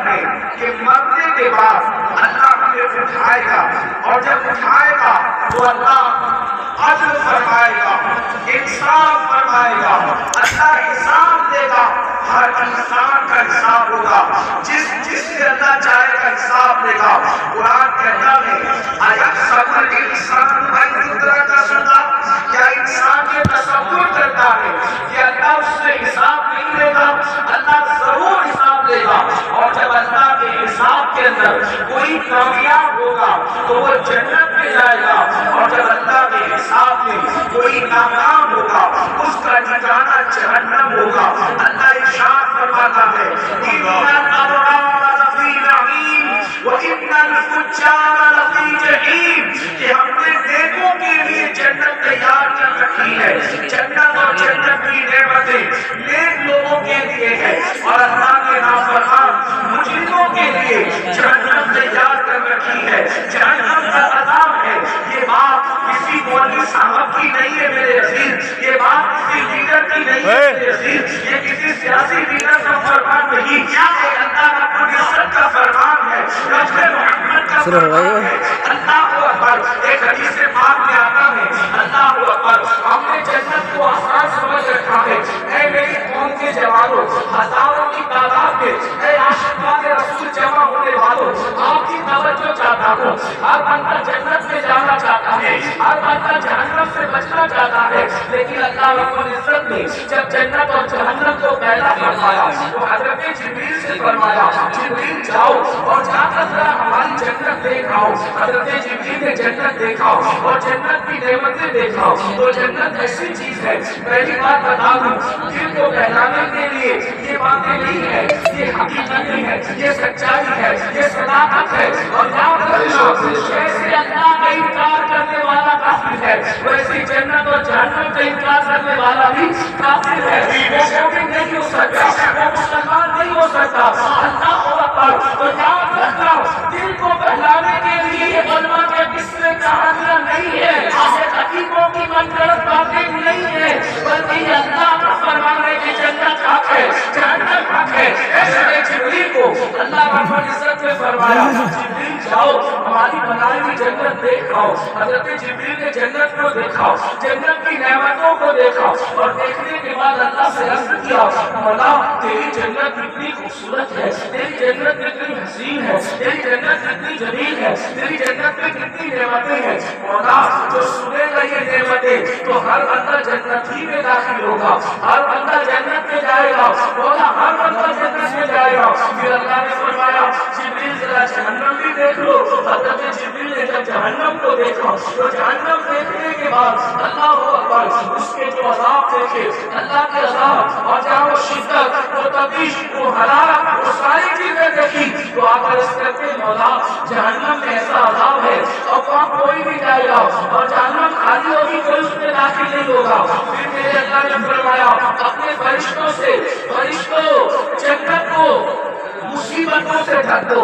ہے کہ مرنے کے بعد اللہ ہمیں اٹھائے گا، اور جب اٹھائے گا تو اللہ عدل فرمائے گا، انصاف فرمائے گا، اللہ حساب دے گا، ہر انسان کا حساب ہوگا، جس سے اللہ چاہے گا حساب دے گا۔ قرآن کہتا ہے اَيَحْسَبُ الْإِنسَانُ أَن يُتْرَكَ سُدًى، کیا انسان یہ تصور کرتا ہے کہ اللہ اس سے حساب نہیں لے گا؟ اللہ ضرور حساب لے گا، اور جب اللہ کے حساب کے اندر کوئی کامیاب ہوگا تو وہ جنت میں جائے گا، اور جب اللہ کے حساب میں کوئی ناکام ہوگا اس کا ٹھکانہ جہنم ہوگا۔ اللہ ارشاد فرماتا ہے إِنَّ الْأَبْرَارَ لَفِي نَعِيمٍ وَإِنَّ الْفُجَّارَ لَفِي جَحِيمٍ، کہ ہم نے نیکوں کے لیے جنت تیار کر رکھی ہے، جنت اور جنت کی نعمتیں نیک لوگوں کے لیے ہے، اور اللہ کے نافرمان مجرموں کے لیے جہنم تیار کر رکھی ہے۔ جہنم کا عذاب ہے، یہ بات کسی مولوی صاحب کی نہیں ہے میرے عزیز، یہ بات کسی لیڈر کی نہیں ہے میرے عزیز، یہ کسی سیاسی لیڈر کا فرمان نہیں، یہ اللہ رب العزت کا فرمان ہے، رب محمد کا فرمان ہے۔ اللہ اکبر، ایک حدیث پاک میں آتا ہے اللہ اکبر، ہم نے جنت کو آسان سمجھ رکھا ہے۔ اے میری قوم کے جوانوں، ہزاروں کی تعداد میں اے عاشقان رسول جمع ہونے والوں، آپ کی توجہ چاہتا ہوں۔ ہر بندہ جنت میں جانا چاہتا ہے، ہر بندہ جہنم سے بچنا چاہتا ہے، لیکن اللہ رب العزت نے جب جنت اور جہنم کو پیدا فرمایا تو حضرت جبریل سے فرمایا جبریل جاؤ اور جا کر ذرا ہماری جنت دیکھ آؤ۔ حضرت جبریل نے جنت دیکھا اور جنت کی نعمتیں دیکھا، تو جنت ایسی چیز ہے، پہلی بات بتا دوں، دل کو بہلانے کے لیے یہ باتیں نہیں ہے، یہ حقیقت نہیں ہے، یہ سچائی ہے، یہ صداقت ہے۔ اور یاد رکھنا، جیسے اللہ کا انکار کرنے والا کافر ہے، ویسے جنت اور جہنم کا انکار کرنے والا بھی کافر ہے، وہ مومن نہیں ہو سکتا، وہ مسلمان نہیں ہو سکتا۔ اللہ اکبر، تو یاد رکھنا، دل کو بہلانے کے لیے یہ بلوا کے قصے کہانیاں نہیں ہے، یہ حکیموں کی منگرت باتیں نہیں ہے، بلکہ یہ اللہ کا فرمان ہے کہ جنت حق ہے، جہنم حق ہے۔ ایسے جبریل کو اللہ رب العزت نے فرمایا جبریل جاؤ ہماری بنائی ہوئی جنت دیکھ آؤ۔ حضرت جبریل نے جنت کو دیکھا، جنت کی نعمتوں کو دیکھا، اور دیکھنے کے بعد اللہ سے عرض کیا مولا تیری جنت کتنی خوبصورت ہے، تیری جنت کتنی حسین ہے، تیری جنت کتنی جمیل ہے، تیری جنت میں کتنی نعمتیں ہیں۔ مولا جو سنے گا یہ نعمتیں تو ہر بندہ جنت ہی میں داخل ہوگا، ہر بندہ جنت میں جائے گا، مولا ہر بندہ جنت میں جائے گا۔ پھر اللہ نے فرمایا جبریل ذرا جہنم بھی دیکھ لو۔ حضرت جبریل نے جب جہنم کو دیکھا تو جہنم دیکھنے کے بعد اللہ اکبر، اس کے جو عذاب دیکھے، اللہ کے عذاب اور جہاں وہ شدت، وہ تپش، وہ حرارت، وہ ساری چیزیں دیکھی تو آپ عرض کرتے مولا جہنم میں ایسا عذاب ہے اور وہاں کوئی بھی جائے گا اور جہنم خالی ہوگی، کوئی اس میں داخل نہیں ہوگا۔ پھر میرے اللہ نے فرمایا اپنے فرشتوں سے، فرشتوں جنت کو مصیبتوں سے ڈھک دو،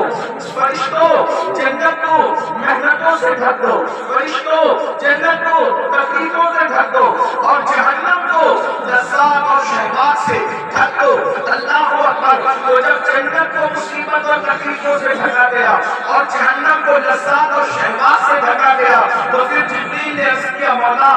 فرشتوں جنت کو محنتوں سے ڈھک دو، فرشتوں جنت کو تکلیفوں سے ڈھک دو، اور جہنم کو لذات اور شہوات سے ڈھک دو۔ اللہ اکبر، تو جب جنت کو مصیبت اور تکلیفوں سے ڈھکا گیا اور جہنم کو لذات اور شہوات سے ڈھکا گیا تو پھر جبریل نے عرض کیا مولا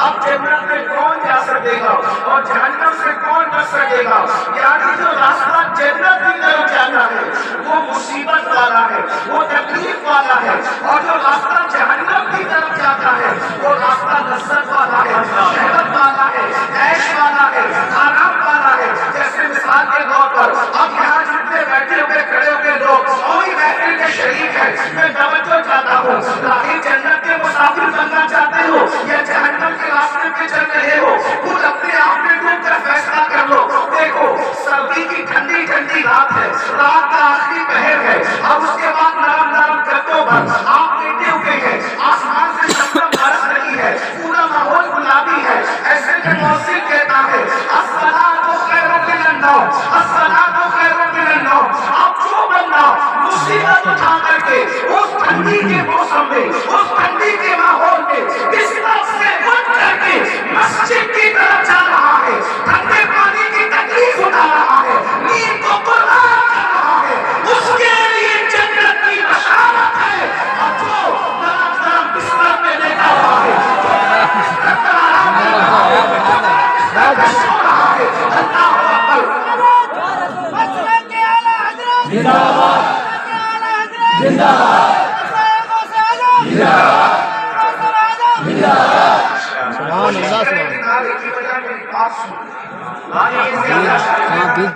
اب جنت میں کون جا سکے گا اور جہنم سے کون بچ سکے گا؟ یعنی جو راستہ جنت کی طرف جانا ہے وہ مصیبت والا ہے، وہ تکلیف والا ہے، اور جو راستہ جہنم کی طرف جاتا ہے وہ راستہ لذت والا ہے، شہوت والا ہے، عیش والا ہے، آرام والا ہے۔ جیسے مثال کے طور پر اب یہاں جتنے بیٹھے ہوئے کھڑے ہوئے لوگ وہی محفل کے شریک ہیں، میں توجہ چاہتا ہوں راہی جنت کے مسافر بننا چاہتے ہو یا جہنم کے راستے پہ چل رہے ہو، خود اپنے آپ میں ڈوب کر فیصلہ کر لو۔ دیکھو سردی کی ٹھنڈی ٹھنڈی رات ہے، رات کا آخری پہر ہے، اب اس کے بعد نرم نرم گدوں پر آپ لیٹے ہوئے ہیں، آسمان سے شبنم برس رہی ہے، پورا ماحول گلابی ہے۔ ایسے میں موسیقی کہتا ہے الصلاۃ خیر من النوم، الصلاۃ خیر من النوم۔ اب جو بندہ مصیبت اٹھا کر کے اس ٹھنڈی کے موسم میں، اس ٹھنڈی کے ماحول میں بستر سے اٹھ کر کے مسجد کی طرف جا رہا ہے، ٹھنڈے پانی کی تکلیف اٹھا رہا ہے، نیند کو قربان کر رہا ہے، اس سبحان اللہ.